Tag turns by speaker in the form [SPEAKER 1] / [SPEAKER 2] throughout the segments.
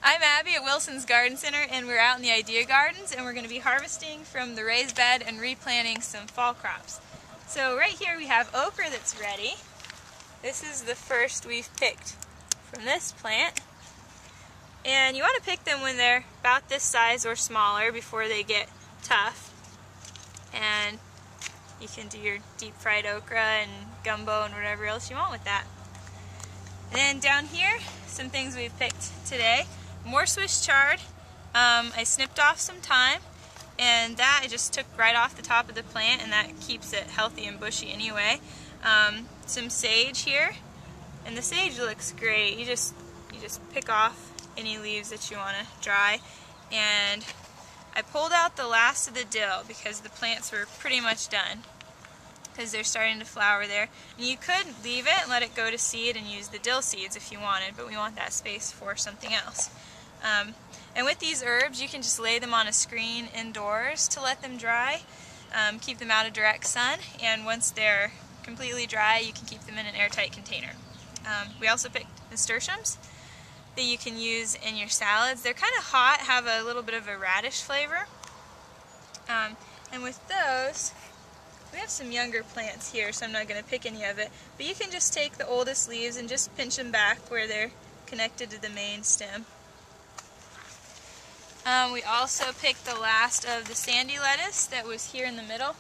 [SPEAKER 1] I'm Abby at Wilson's Garden Center, and we're out in the Idea Gardens, and we're going to be harvesting from the raised bed and replanting some fall crops. So right here we have okra that's ready. This is the first we've picked from this plant. And you want to pick them when they're about this size or smaller before they get tough. And you can do your deep fried okra and gumbo and whatever else you want with that. And then down here, some things we've picked today. More Swiss chard. I snipped off some thyme, and that I just took right off the top of the plant, and that keeps it healthy and bushy anyway. Some sage here, and the sage looks great. You just pick off any leaves that you want to dry. And I pulled out the last of the dill because the plants were pretty much done, because they're starting to flower there. And you could leave it and let it go to seed and use the dill seeds if you wanted, but we want that space for something else. And with these herbs, you can just lay them on a screen indoors to let them dry, keep them out of direct sun, and once they're completely dry, you can keep them in an airtight container. We also picked nasturtiums that you can use in your salads. They're kind of hot, have a little bit of a radish flavor. And with those, we have some younger plants here, so I'm not going to pick any of it, but you can just take the oldest leaves and just pinch them back where they're connected to the main stem. We also picked the last of the sandy lettuce that was here in the middle,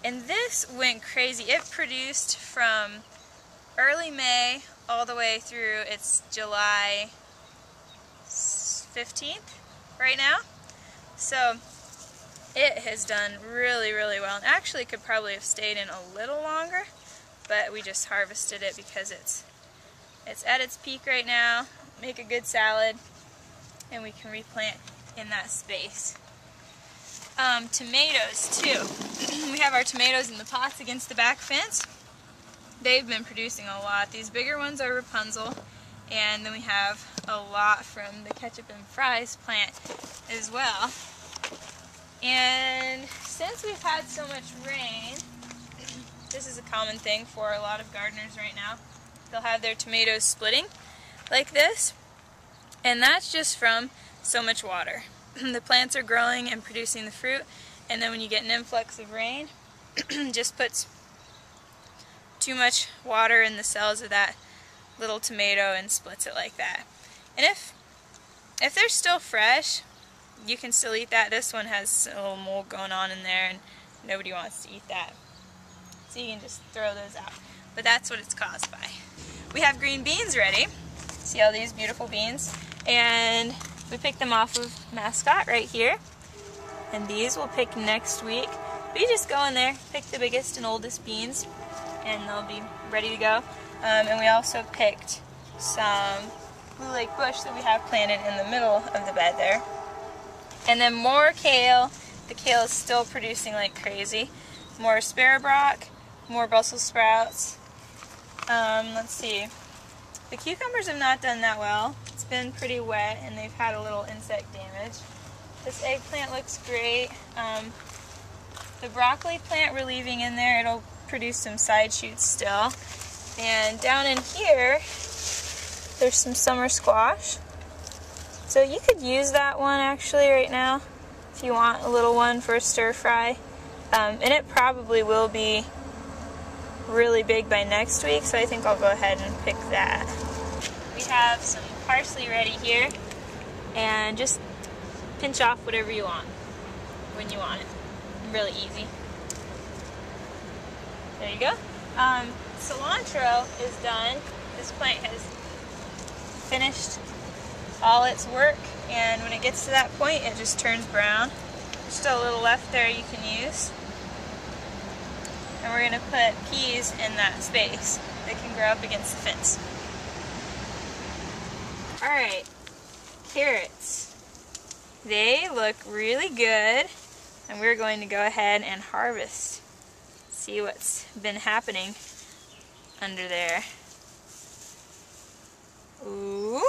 [SPEAKER 1] and this went crazy. It produced from early May all the way through it's July 15th right now. So it has done really, really well, and actually could probably have stayed in a little longer, but we just harvested it because it's at its peak right now. Make a good salad, and we can replant in that space. Tomatoes too. We have our tomatoes in the pots against the back fence. They've been producing a lot. These bigger ones are Rapunzel, and then we have a lot from the ketchup and fries plant as well. And since we've had so much rain, this is a common thing for a lot of gardeners right now. They'll have their tomatoes splitting like this, and that's just from so much water. The plants are growing and producing the fruit, and then when you get an influx of rain, just puts too much water in the cells of that little tomato and splits it like that. And if they're still fresh, you can still eat that. This one has a little mold going on in there, and nobody wants to eat that. So you can just throw those out. But that's what it's caused by. We have green beans ready. See all these beautiful beans? And we picked them off of Mascot right here. And these we'll pick next week. But you just go in there, pick the biggest and oldest beans, and they'll be ready to go. And we also picked some Blue Lake bush that we have planted in the middle of the bed there. And then more kale. The kale is still producing like crazy. More sparrowbrock, more Brussels sprouts. Let's see. The cucumbers have not done that well. It's been pretty wet and they've had a little insect damage. This eggplant looks great. The broccoli plant we're leaving in there. It'll produce some side shoots still. And down in here, there's some summer squash. So you could use that one actually right now if you want a little one for a stir fry. And it probably will be really big by next week, so I think I'll go ahead and pick that. We have some parsley ready here, and just pinch off whatever you want when you want it. Really easy. There you go. Cilantro is done. This plant has finished all its work, and when it gets to that point it just turns brown. There's still a little left there you can use. And we're going to put peas in that space that can grow up against the fence. Alright, carrots. They look really good, and we're going to go ahead and harvest. See what's been happening under there. Ooh.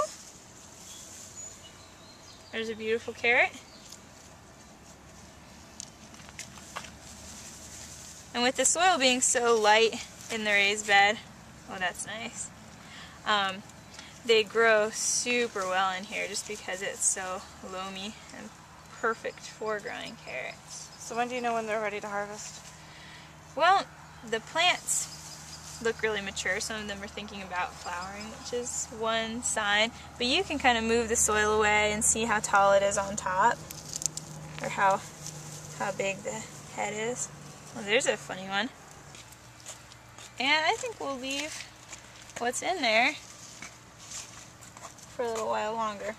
[SPEAKER 1] There's a beautiful carrot. And with the soil being so light in the raised bed, oh, that's nice. they grow super well in here just because it's so loamy and perfect for growing carrots.
[SPEAKER 2] So when do you know when they're ready to harvest?
[SPEAKER 1] Well, the plants look really mature. Some of them are thinking about flowering, which is one sign. But you can kind of move the soil away and see how tall it is on top, or how big the head is. Well, there's a funny one. And I think we'll leave what's in there for a little while longer.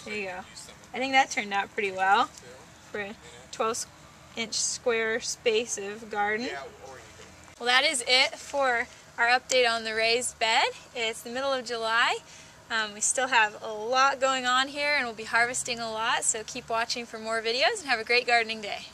[SPEAKER 1] There you go. I think that turned out pretty well for a 12-inch square space of garden. Well, that is it for our update on the raised bed. It's the middle of July. We still have a lot going on here and we'll be harvesting a lot, so keep watching for more videos and have a great gardening day.